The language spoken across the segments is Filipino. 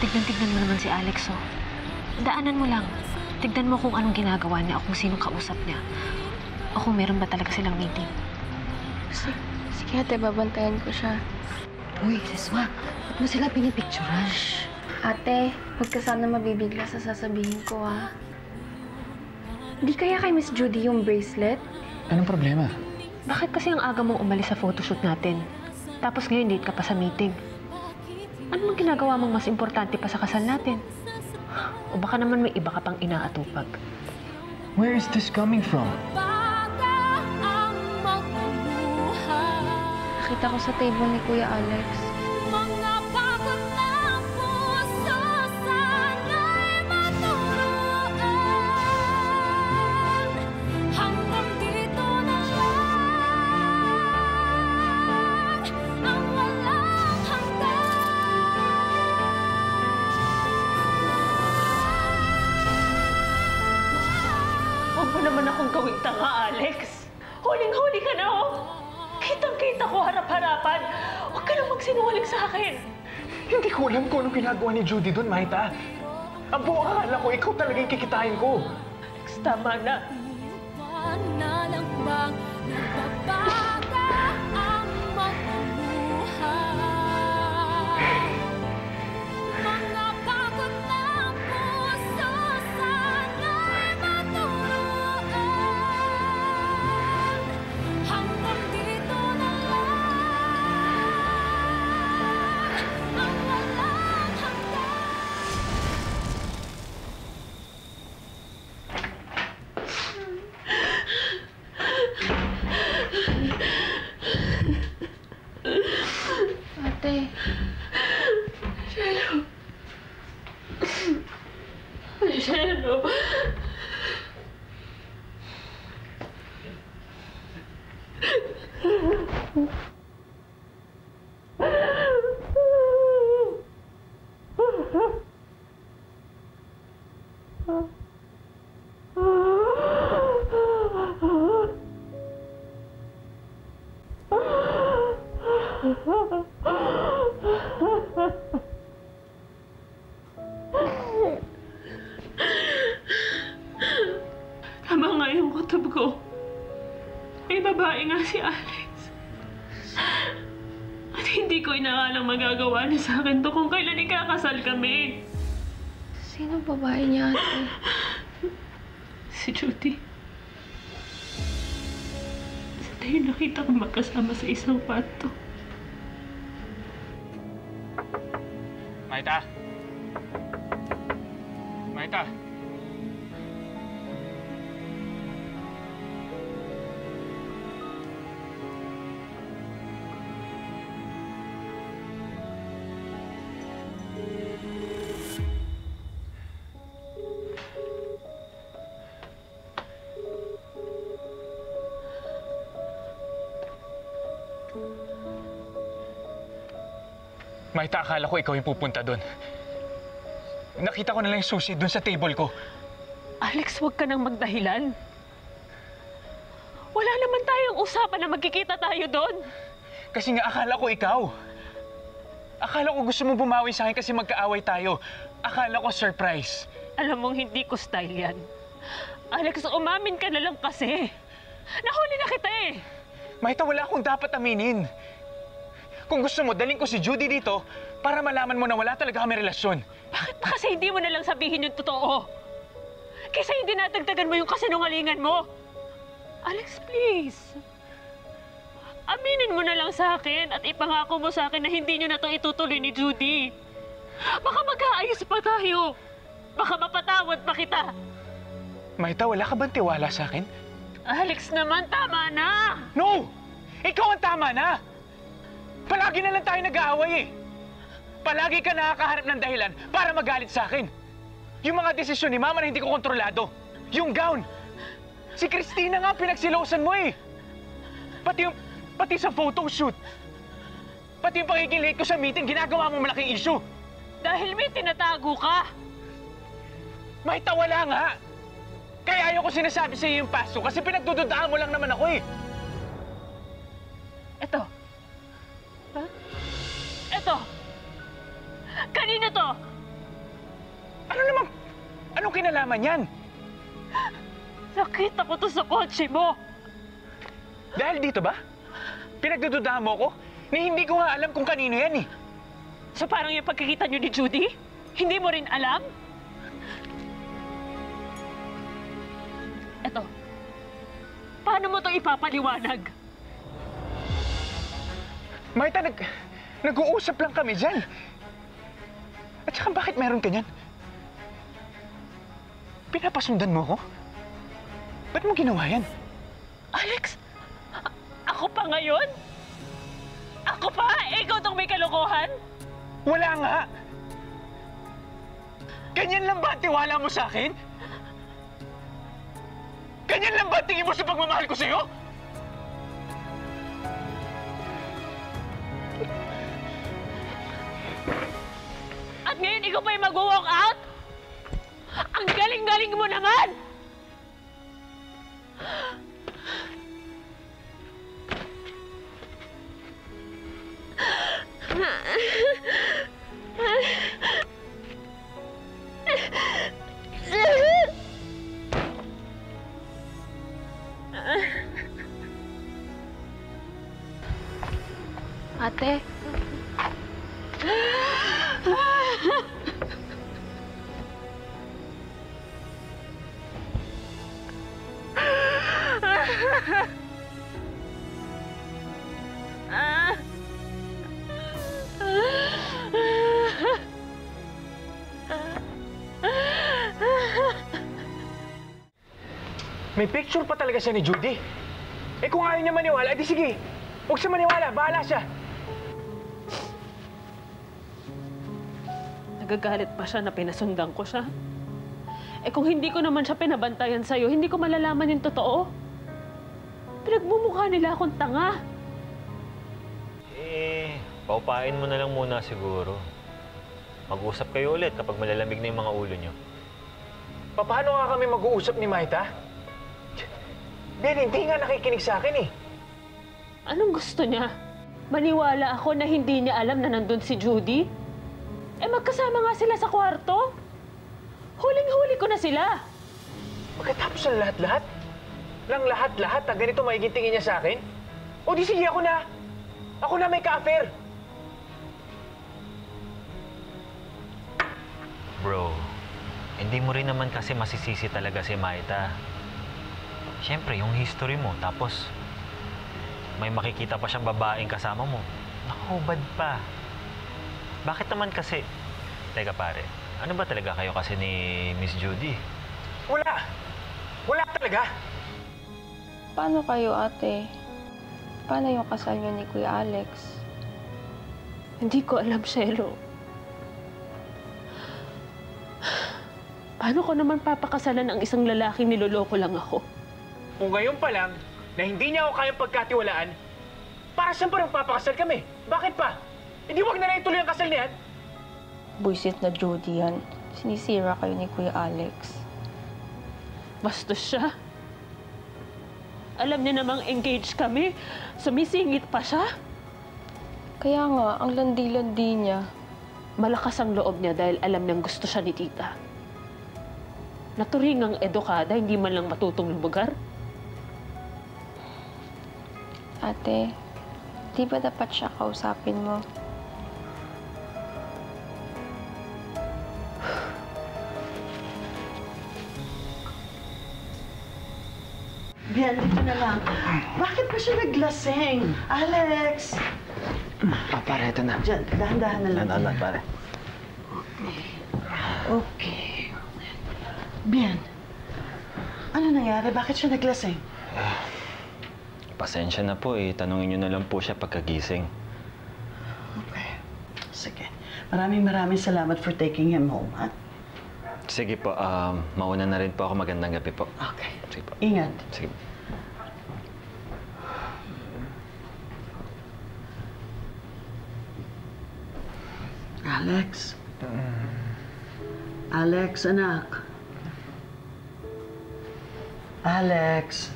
Tignan mo naman si Alex, oh. Daanan mo lang. Tignan mo kung anong ginagawa niya o kung sinong kausap niya. O kung meron ba talaga silang meeting. Sige ate, babantayan ko siya. Uy, Reswa, ba't mo sila pinipicturan? Ate, huwag ka sana mabibigla sa sasabihin ko, ha? Di kaya kay Miss Judy yung bracelet? Anong problema? Bakit kasi ang aga mong umalis sa photoshoot natin? Tapos ngayon late ka pa sa meeting. Ano mang ginagawa mong mas importante pa sa kasal natin? O baka naman may iba ka pang inaatupag? Where is this coming from? Nakita ko sa table ni Kuya Alex. Huwag mo naman akong gawing tanga, Alex. Huling-huli ka na, oh. Kitang-kita ko harap-harapan. Huwag ka nang magsinungaling sa akin. Hindi ko alam kung anong ginagawa ni Judy doon, Maita. Ang buong akala ko, ikaw talaga yung kikitain ko. Alex, tama na. Ate. Shelo. Tama nga yung kutob ko. May babae nga si Alex. At hindi ko inakalang magagawa niya sa akin to kung kailan ikakasal kami. Sino babae niya, ate? Si Judy. Sa tayo nakita ko magkasama sa isang kwarto. Maita! Maita! Maita, akala ko ikaw yung pupunta doon. Nakita ko na lang yung susi doon sa table ko. Alex, huwag ka nang magdahilan. Wala naman tayong usapan na magkikita tayo doon. Kasi nga akala ko ikaw. Akala ko gusto mo bumawi sa akin kasi magkaaway tayo. Akala ko surprise. Alam mong hindi ko style yan. Alex, umamin ka na lang kasi. Nahuli na kita eh. Maita, wala akong dapat aminin. Kung gusto mo, daling ko si Judy dito para malaman mo na wala talaga kami relasyon. Bakit pa kasi hindi mo na lang sabihin yung totoo? Kaysa hindi natagdagan mo yung kasinungalingan mo. Alex, please. Aminin mo na lang sa akin at ipangako mo sa akin na hindi nyo na ito itutuloy ni Judy. Baka mag-aayos pa tayo. Baka mapatawad pa kita. Maita, wala ka bang tiwala sa akin? Alex naman, tama na! No! Ikaw ang tama na! Palagi na lang tayo nag-aaway eh. Palagi ka nakakahanap ng dahilan para magalit sa akin. Yung mga desisyon ni Mama na hindi ko kontrolado. Yung gown. Si Christina nga pinagsilosan mo eh. Pati sa photoshoot. Pati yung pagiging late ko sa meeting, ginagawa mo malaking issue. Dahil may tinatago ka. May tawala nga. Kaya ayoko sinasabi sa iyo yung paso kasi pinagdududaan mo lang naman ako eh. Eto. Ha? Eto. Kanina to. kinalaman yan? Nakita ko to sa kotse mo. Dahil dito ba? Pinagdududahan mo ko? Ni hindi ko nga alam kung kanino yan eh. So parang yung pagkikita niyo ni Judy? Hindi mo rin alam? Eto, paano mo to ipapaliwanag? Marta, nag-uusap lang kami dyan. At saka bakit meron ka niyan? Pinapasundan mo ko? Ba't mo ginawa yan? Alex, ako pa ngayon? Ako pa? Ikaw tong may kalokohan? Wala nga! Ganyan lang ba ang tiwala mo sa akin? Ganyan lang ba ang tingin mo sa pagmamahal ko sa'yo? At ngayon ikaw pa yung mag-walk out? Ang galing-galing mo naman! Ate, May picture pa talaga siya ni Judy. Eh kung ayaw niya maniwala, edi sige. Huwag siya maniwala, bahala siya. Nagagalit pa siya na pinasundan ko siya. Eh kung hindi ko naman siya pinabantayan sa'yo, hindi ko malalaman yung totoo. Pinagmumukha nila akong tanga. Paupain mo na lang muna siguro. Mag-usap kayo ulit kapag malalamig na yung mga ulo nyo. Paano nga kami mag-uusap ni Maita? Hindi nga nakikinig sa akin eh. Anong gusto niya? Maniwala ako na hindi niya alam na nandun si Judy? Eh magkasama nga sila sa kwarto. Huling-huli ko na sila. Pagkatapos ng lahat-lahat? Lang lahat-lahat na ganito magiging tingin niya sa akin? O di sige, ako na. Ako na may ka-affair. Bro, hindi mo rin naman kasi masisisi talaga si Maita. Siyempre, yung history mo, tapos may makikita pa siyang babaeng kasama mo. Nakahubad pa. Bakit naman kasi? Teka pare, ano ba talaga kayo kasi ni Miss Judy? Wala. Wala talaga. paano kayo, ate? Paano yung kasal niyo ni Kuya Alex? Hindi ko alam, Shelo. Paano ko naman papakasalan ang isang lalaking niloloko lang ako? Kung ngayon pa lang, na hindi niya ako kayang pagkatiwalaan, para saan pa rin papakasal kami? Bakit pa? Hindi wag na lang ituloy ang kasal niyan. Buisit na Jody yan. Sinisira kayo ni Kuya Alex. Bastos siya. Alam niya namang engaged kami. Sumisingit pa siya. Kaya nga, ang landi-landi niya. Malakas ang loob niya dahil alam niyang gusto siya ni tita. Naturingang edukada, hindi man lang matutong lugar. Ate, di ba dapat siya kausapin mo? Bien, dito na lang. Bakit ba siya naglasing? Alex! Pare, ito na. Diyan, dahan-dahan na lang. Ano, pare? Okay. Bien. Ano nangyari? Bakit siya naglasing? Pasensya na po eh. Tanungin niyo na lang po siya pagkagising. Okay. Sige. Maraming salamat for taking him home, ha? Sige po, mauna na rin po ako. Magandang gabi po. Okay. Sige po. Ingat. Sige. Alex? Alex, anak. Alex.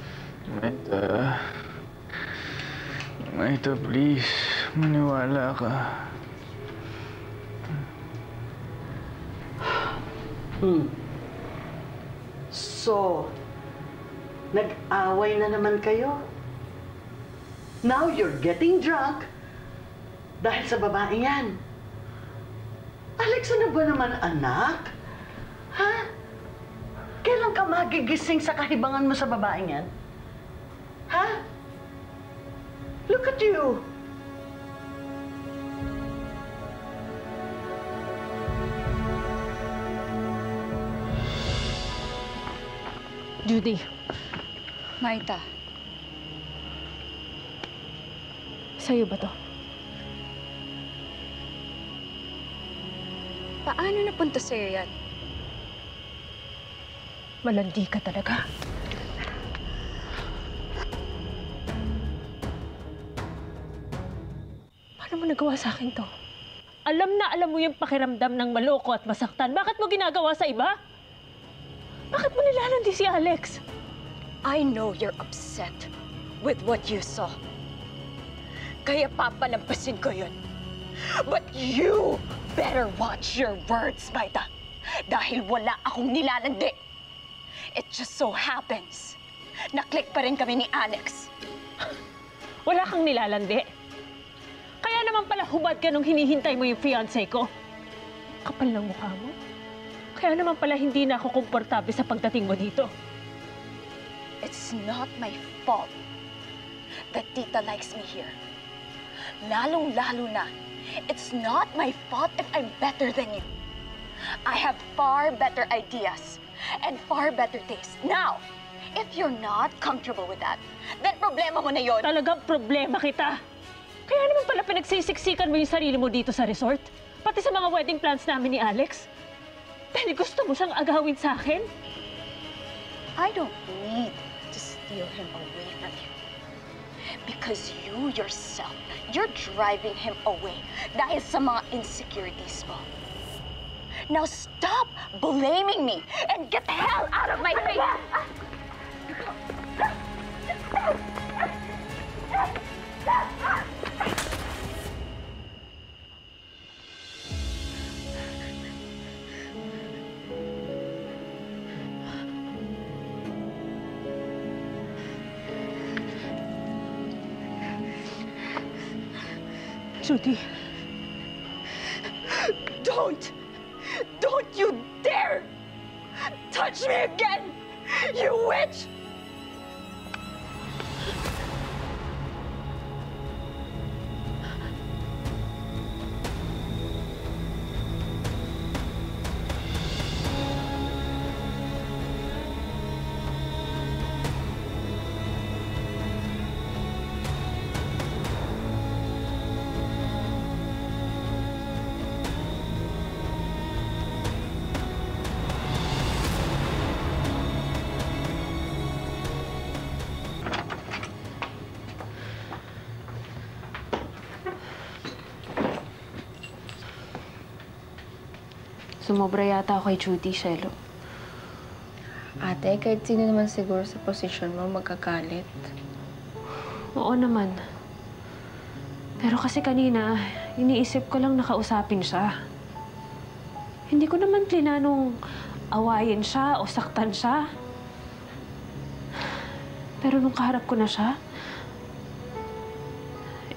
Maita, please. Maniwala ka. So, nag-away na naman kayo. Now you're getting drunk dahil sa babaeng yan. Alex, ano ba naman, anak? Ha? Kailan ka magigising sa kahibangan mo sa babaeng yan? Ha? Look at you. Judy, Maita, sa'yo ba to? paano napunta sa'yo yan? Malandi ka talaga. Paano mo nagawa sa akin to? Alam na alam mo yung pakiramdam ng maloko at masaktan. Bakit mo ginagawa sa iba? Bakit mo nilalandi si Alex? I know you're upset with what you saw. Kaya papalampasin ko yun. But you better watch your words, Maita. Dahil wala akong nilalandi. It just so happens na click pa rin kami ni Alex. Wala kang nilalandi. Kaya naman pala hubad ka nung hinihintay mo yung fiancé ko. Kapal ng mukha mo. Kaya naman pala hindi na ako komportable sa pagdating mo dito. It's not my fault that Tita likes me here. Lalong-lalo na, it's not my fault if I'm better than you. I have far better ideas and far better taste. Now, if you're not comfortable with that, then problema mo na yun. Talagang problema kita. Kaya naman pala pinagsisiksikan mo yung sarili mo dito sa resort. Pati sa mga wedding plans namin ni Alex. Dahil gusto mo siyang agawin sa akin. I don't need to steal him away from you. Because you yourself, you're driving him away dahil sa mga insecurities mo. Now stop blaming me and get the hell out of my face! Judy. Don't you dare touch me again, you witch! Sumobra yata ako kay Judy, Shelo. Ate, kahit sino naman siguro sa posisyon mo magkagalit. Oo naman. Pero kasi kanina, iniisip ko lang nakausapin siya. Hindi ko naman plinanong awayin siya o saktan siya. Pero nung kaharap ko na siya,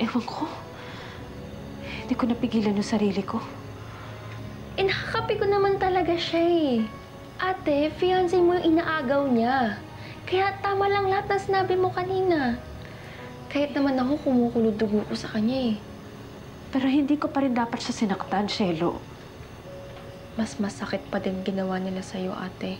ewan ko, hindi ko napigilan yung sarili ko. Nakakapi ko naman talaga siya eh. Ate, fiancé mo yung inaagaw niya. Kaya tama lang lahat ng sinabi mo kanina. Kahit naman ako kumukulo dugo ko sa kanya eh. Pero hindi ko pa rin dapat siya sinaktan, Shelo. Mas masakit pa din ginawa nila sa'yo, ate.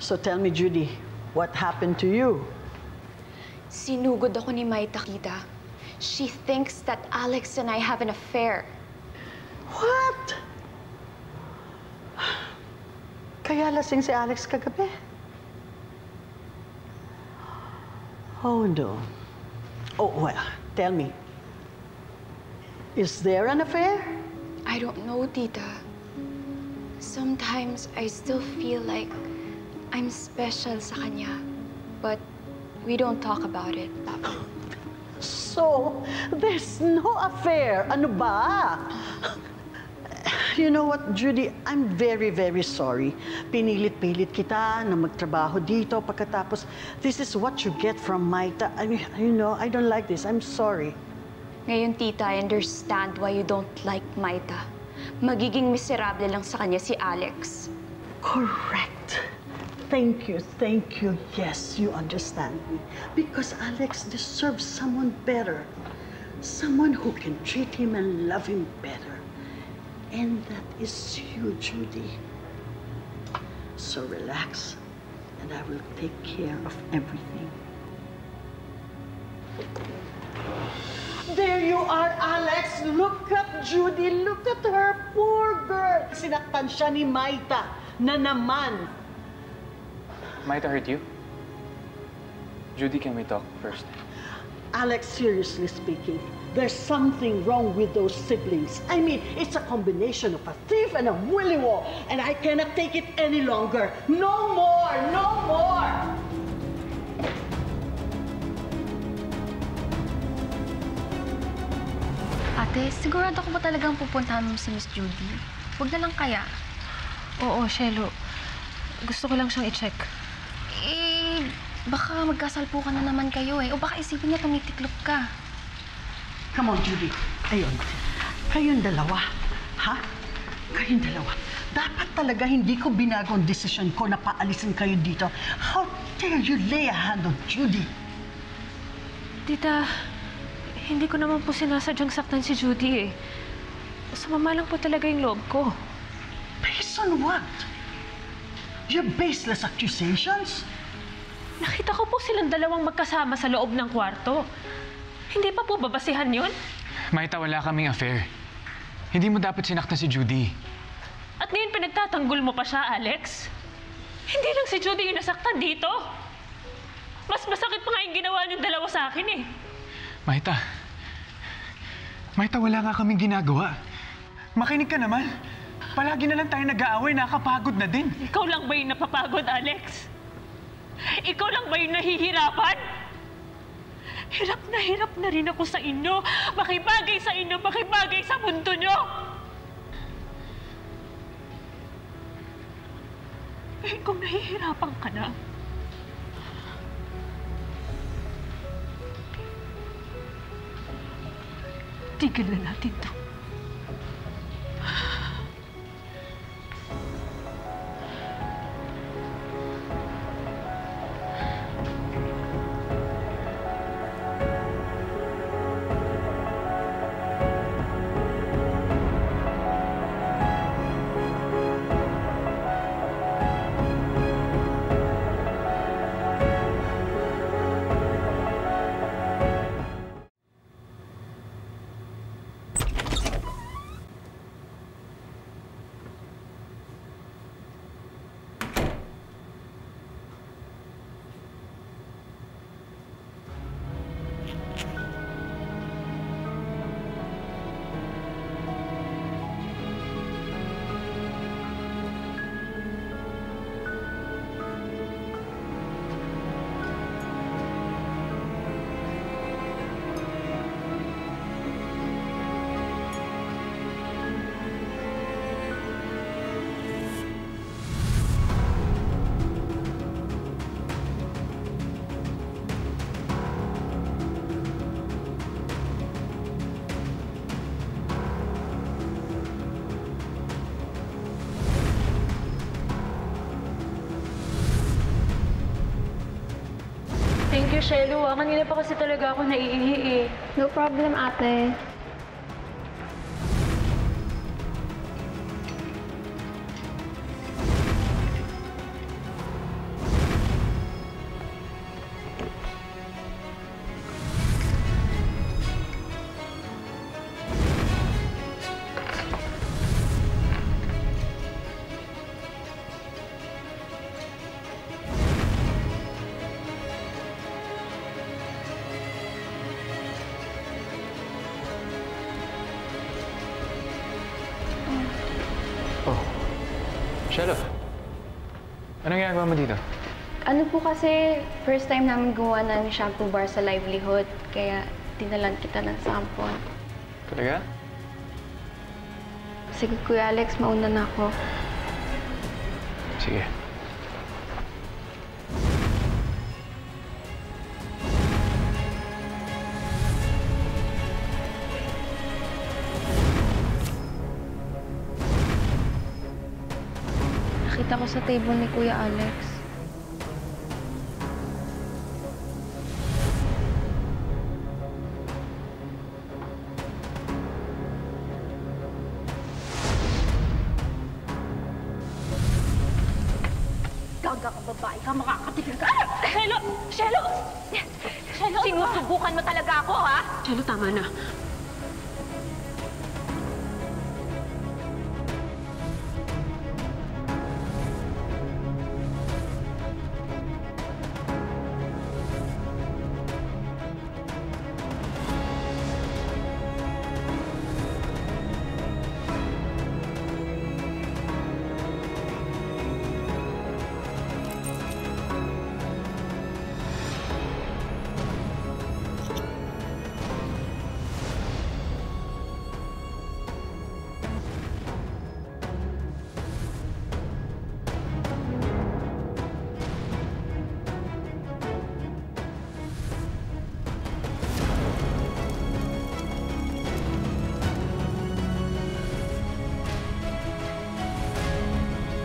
So tell me, Judy, what happened to you? Sinugod ako ni Maita, Kita. She thinks that Alex and I have an affair. What? Kaya lasing si Alex kagabi? Oh, no. Oh, well, tell me. Is there an affair? I don't know, Tita. Sometimes I still feel like I'm special sa kanya. But we don't talk about it, Papa. So, there's no affair. Ano ba? You know what, Judy? I'm very, very sorry. Pinilit-pilit kita na magtrabaho dito. Pagkatapos, this is what you get from Maita. I mean, you know, I don't like this. I'm sorry. Ngayon, tita, I understand why you don't like Maita. Magiging miserable lang sa kanya si Alex. Correct. Thank you, thank you. Yes, you understand me. Because Alex deserves someone better. Someone who can treat him and love him better. And that is you, Judy. So relax, and I will take care of everything. There you are, Alex! Look at Judy! Look at her! Poor girl! Sinaktan siya ni Maita na naman. Might I hurt you? Judy, can we talk first? Alex, seriously speaking, there's something wrong with those siblings. I mean, it's a combination of a thief and a willy-wo, and I cannot take it any longer. No more! No more! Ate, sigurado ko ba talagang pupuntahan mo si Miss Judy? Huwag na lang kaya. Oo, Shelo. Gusto ko lang siyang i-check. Baka magkasalpukan na naman kayo eh. O baka isipin niya tumitiklop ka. Come on, Judy. Ayun. Kayong dalawa. Ha? Kayong dalawa. Dapat talaga hindi ko binago ang desisyon ko na paalisin kayo dito. How dare you lay a hand on Judy? Tita, hindi ko naman po sinasadyang saktan si Judy eh. Sumama lang po talaga yung loob ko. Based on what? Your baseless accusations? Nakita ko po silang dalawang magkasama sa loob ng kwarto. Hindi pa po babasihan yun? Maita, wala kaming affair. Hindi mo dapat sinaktan si Judy. At ngayon pinagtatanggol mo pa siya, Alex? Hindi lang si Judy yung nasaktan dito. Mas masakit pa nga yung ginawa niyong dalawa sa akin eh. Maita, wala nga kaming ginagawa. Makinig ka naman. Palagi na lang tayo nag-aaway, nakakapagod na din. Ikaw lang ba yung napapagod, Alex? Ikaw lang ba yung nahihirapan? Hirap na rin ako sa inyo. Makibagay sa inyo, makibagay sa mundo nyo. Eh, kung nahihirapan ka na, tigil na natin to. Thank you, Shelo. Kanina pa kasi talaga ako naiihi eh. No problem, ate. Shelo, anong ginagawa mo dito? Ano po kasi, first time namin gumawa ng shampoo bar sa livelihood. Kaya dinalan kita ng sample. Talaga? Sige, Kuya Alex, mauna na ako. Sige. Nakita ko sa table ni Kuya Alex. Gaga ka babae ka, makakatipid ka. Shelo! Shelo! Shelo, sinusubukan mo talaga ako, ha? Shelo, tama na.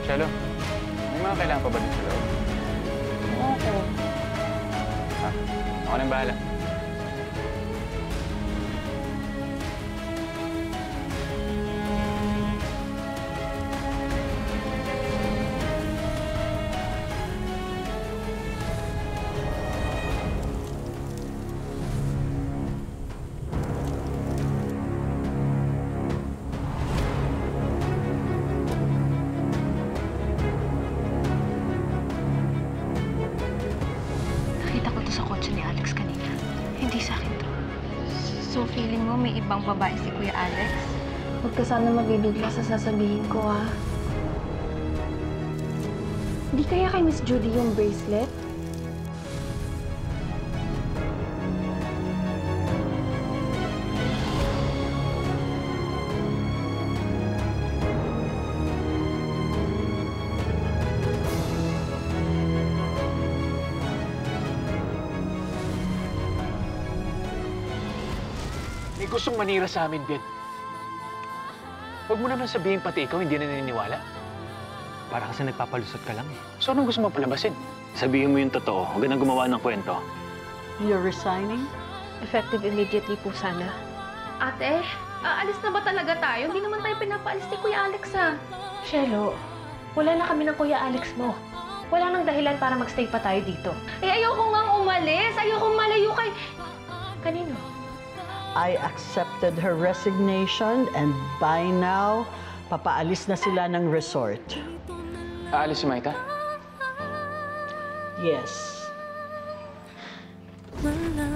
Shelo, may mga kailangan pa ba dito sa loob? Oo. Ha? Ako nang bahala. Nakita ko to sa kotse ni Alex kanina. Hindi sa akin to. So, feeling mo may ibang babae si Kuya Alex? Huwag ka sana mabibigla sa sasabihin ko, ha? Hindi kaya kay Miss Judy yung bracelet? May gustong manira sa amin, Ben. Huwag mo naman sabihin pati ikaw hindi na naniniwala. Para kasi nagpapalusot ka lang eh. So anong gusto mo palabasin? Sabihin mo yung totoo. Huwag ka nang gumawa ng kwento. You're resigning? Effective immediately po sana. Ate, aalis na ba talaga tayo? Hindi naman tayo pinapaalis ni Kuya Alex, ha? Shelo, wala na kami ng Kuya Alex mo. Wala nang dahilan para magstay pa tayo dito. Eh, ayoko ngang umalis. Ayoko malayo kay... Kanino? I accepted her resignation and by now, papaalis na sila ng resort. Aalis si Maita? Yes. Wala